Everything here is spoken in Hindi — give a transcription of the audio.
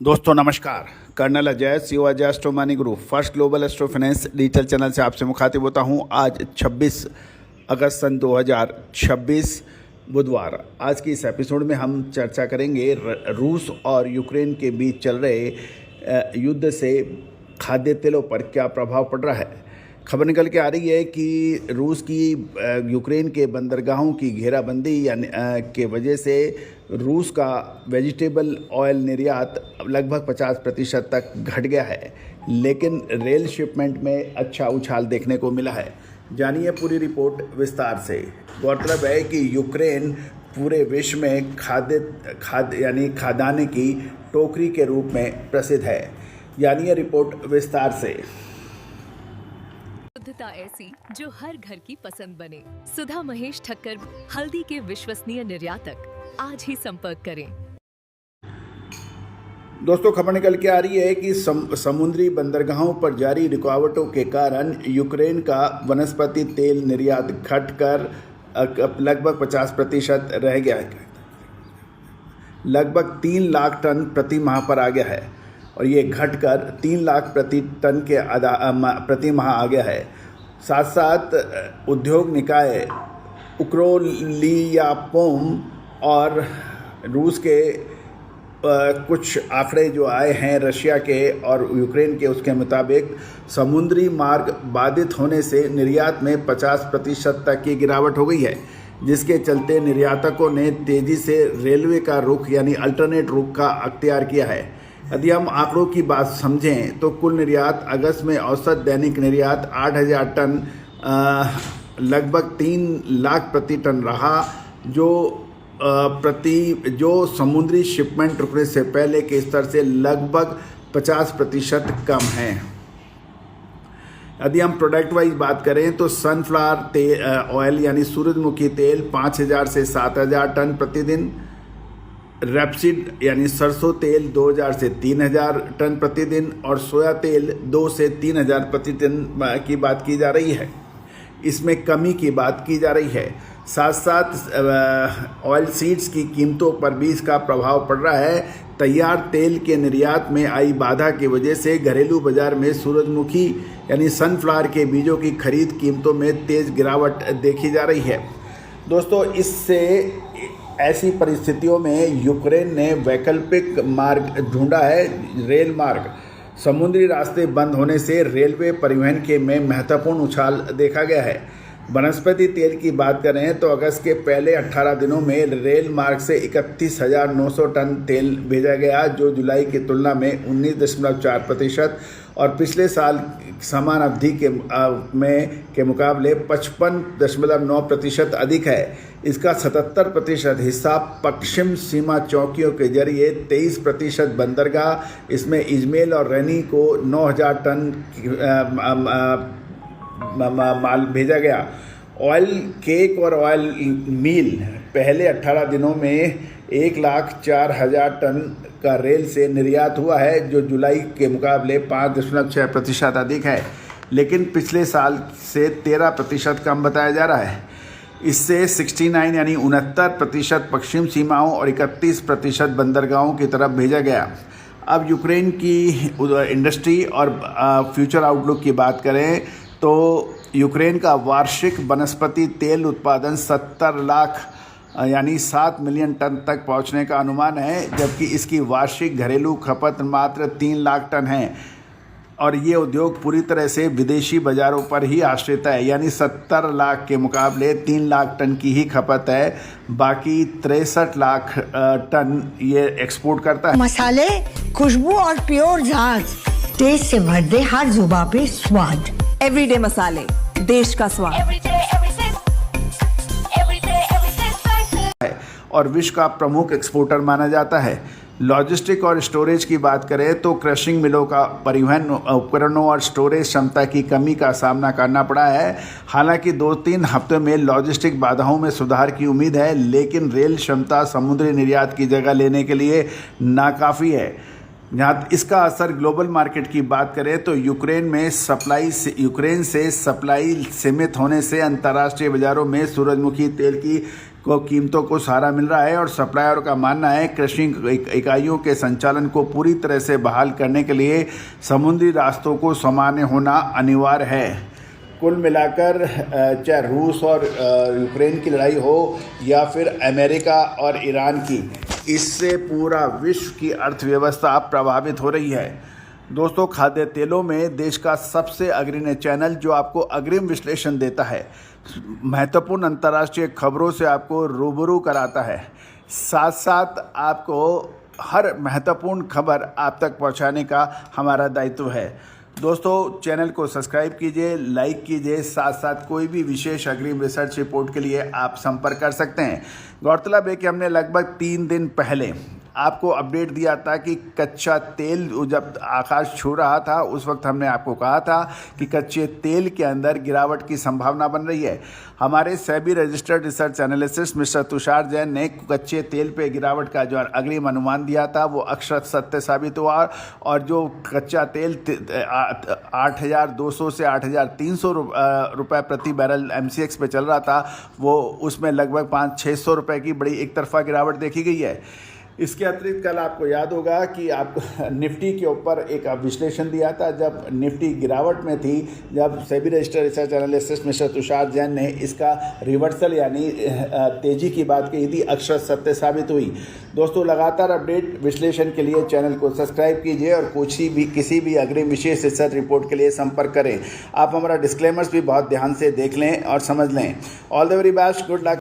दोस्तों नमस्कार। Colonel Ajay CO Ajay astro money group first global astro finance digital channel से आपसे मुखातिब होता हूं। आज 26 अगस्त सन 2026 बुधवार। आज की इस एपिसोड में हम चर्चा करेंगे रूस और यूक्रेन के बीच चल रहे युद्ध से खाद्य तेलों पर क्या प्रभाव पड़ रहा है। खबर निकल के आ रही है कि रूस की यूक्रेन के बंदरगाहों की घेराबंदी के वजह से रूस का वेजिटेबल ऑयल निर्यात लगभग 50% तक घट गया है, लेकिन रेल शिपमेंट में अच्छा उछाल देखने को मिला है। जानिए पूरी रिपोर्ट विस्तार से। गौरतलब है कि यूक्रेन पूरे विश्व में खाद्यान्न की टोकरी के रूप में प्रसिद्ध है। जानिए रिपोर्ट विस्तार से। शुद्धता ऐसी जो हर घर की पसंद बने। सुधा महेश ठक्कर, हल्दी के विश्वसनीय निर्यातक। आज ही संपर्क करें। दोस्तों खबर निकल के आ रही है कि समुद्री बंदरगाहों पर जारी रुकावटों के कारण यूक्रेन का वनस्पति तेल निर्यात घटकर लगभग 50% रह गया है। लगभग 3 लाख टन प्रति माह पर आ गया है और ये घटकर 3 लाख प्रति माह आ गया है। साथ साथ उद्योग निकाय उक्रोलियापोम और रूस के कुछ आंकड़े जो आए हैं रशिया के और यूक्रेन के, उसके मुताबिक समुद्री मार्ग बाधित होने से निर्यात में 50% तक की गिरावट हो गई है, जिसके चलते निर्यातकों ने तेज़ी से रेलवे का रुख यानी अल्टरनेट रुख का अख्तियार किया है। यदि हम आंकड़ों की बात समझें तो कुल निर्यात अगस्त में औसत दैनिक निर्यात 8,000 टन लगभग 3 लाख प्रति टन रहा, जो समुद्री शिपमेंट रुकने से पहले के स्तर से लगभग 50% कम है। यदि हम प्रोडक्ट वाइज बात करें तो सनफ्लावर ऑयल यानी सूरजमुखी तेल 5,000 से 7,000 टन प्रतिदिन, रैपसीड यानी सरसों तेल 2,000 से 3,000 टन प्रतिदिन और सोया तेल 2 से 3,000 प्रतिदिन की बात की जा रही है। इसमें कमी की बात की जा रही है। साथ साथ ऑयल सीड्स की कीमतों पर भी इसका प्रभाव पड़ रहा है। तैयार तेल के निर्यात में आई बाधा की वजह से घरेलू बाजार में सूरजमुखी यानी सनफ्लावर के बीजों की खरीद कीमतों में तेज गिरावट देखी जा रही है। दोस्तों ऐसी परिस्थितियों में यूक्रेन ने वैकल्पिक मार्ग ढूंढा है, रेल मार्ग। समुद्री रास्ते बंद होने से रेलवे परिवहन के में महत्वपूर्ण उछाल देखा गया है। वनस्पति तेल की बात करें तो अगस्त के पहले 18 दिनों में रेल मार्ग से 31,900 टन तेल भेजा गया, जो जुलाई की तुलना में 19.4% और पिछले साल समान अवधि के मुकाबले 55.9% अधिक है। इसका 77% हिस्सा पश्चिम सीमा चौकियों के जरिए, 23% बंदरगाह, इसमें इजमेल और रैनी को 9,000 टन माल भेजा गया। ऑयल केक और ऑयल मील पहले 18 दिनों में 1,04,000 टन का रेल से निर्यात हुआ है, जो जुलाई के मुकाबले 5.6% अधिक है, लेकिन पिछले साल से 13% कम बताया जा रहा है। इससे 69 यानी 69% पश्चिम सीमाओं और 31% बंदरगाहों की तरफ भेजा गया। अब यूक्रेन की इंडस्ट्री और फ्यूचर आउटलुक की बात करें तो यूक्रेन का वार्षिक वनस्पति तेल उत्पादन 70 लाख यानी 7 मिलियन टन तक पहुंचने का अनुमान है, जबकि इसकी वार्षिक घरेलू खपत मात्र 3 लाख टन है और ये उद्योग पूरी तरह से विदेशी बाजारों पर ही आश्रित है। यानी 70 लाख के मुकाबले 3 लाख टन की ही खपत है, बाकी 63 लाख टन ये एक्सपोर्ट करता है। मसाले, खुशबू और प्योर झांझ, टेस्ट से भर दे हर जुबां पे स्वाद। एवरीडे मसाले, देश का स्वाद। और विश्व का प्रमुख एक्सपोर्टर माना जाता है। लॉजिस्टिक और स्टोरेज की बात करें तो क्रशिंग मिलों का परिवहन उपकरणों और स्टोरेज क्षमता की कमी का सामना करना पड़ा है। हालांकि 2-3 हफ्तों में लॉजिस्टिक बाधाओं में सुधार की उम्मीद है, लेकिन रेल क्षमता समुद्री निर्यात की जगह लेने के लिए नाकाफ़ी है। जहाँ इसका असर ग्लोबल मार्केट की बात करें तो यूक्रेन से सप्लाई सीमित होने से अंतर्राष्ट्रीय बाजारों में सूरजमुखी तेल की कीमतों को सहारा मिल रहा है और सप्लायर का मानना है कृषि इकाइयों के संचालन को पूरी तरह से बहाल करने के लिए समुद्री रास्तों को सामान्य होना अनिवार्य है। कुल मिलाकर चाहे रूस और यूक्रेन की लड़ाई हो या फिर अमेरिका और ईरान की, इससे पूरा विश्व की अर्थव्यवस्था प्रभावित हो रही है। दोस्तों, खाद्य तेलों में देश का सबसे अग्रणी चैनल जो आपको अग्रिम विश्लेषण देता है, महत्वपूर्ण अंतर्राष्ट्रीय खबरों से आपको रूबरू कराता है, साथ साथ आपको हर महत्वपूर्ण खबर आप तक पहुंचाने का हमारा दायित्व है। दोस्तों, चैनल को सब्सक्राइब कीजिए, लाइक कीजिए, साथ साथ कोई भी विशेष अग्रिम रिसर्च रिपोर्ट के लिए आप संपर्क कर सकते हैं। गौरतलब है कि हमने लगभग 3 दिन पहले आपको अपडेट दिया था कि कच्चा तेल जब आकाश छू रहा था उस वक्त हमने आपको कहा था कि कच्चे तेल के अंदर गिरावट की संभावना बन रही है। हमारे SEBI registered research analyst mister Tushar Jain ने कच्चे तेल पे गिरावट का जो अग्रिम अनुमान दिया था वो अक्षर सत्य साबित हुआ और जो कच्चा तेल 8,200 से 8,300 रुपये प्रति बैरल MCX पे चल रहा था, वो उसमें लगभग 500-600 रुपये की बड़ी एक तरफा गिरावट देखी गई है। इसके अतिरिक्त कल आपको याद होगा कि आप निफ्टी के ऊपर एक विश्लेषण दिया था जब निफ्टी गिरावट में थी, जब SEBI registered research analyst mister Tushar Jain ने इसका रिवर्सल यानी तेजी की बात कही थी, अक्षर सत्य साबित हुई। दोस्तों, लगातार अपडेट विश्लेषण के लिए चैनल को सब्सक्राइब कीजिए और किसी भी अग्रिम विशेष रिसर्च रिपोर्ट के लिए संपर्क करें। आप हमारा डिस्क्लेमर्स भी बहुत ध्यान से देख लें और समझ लें। All the very best, good luck.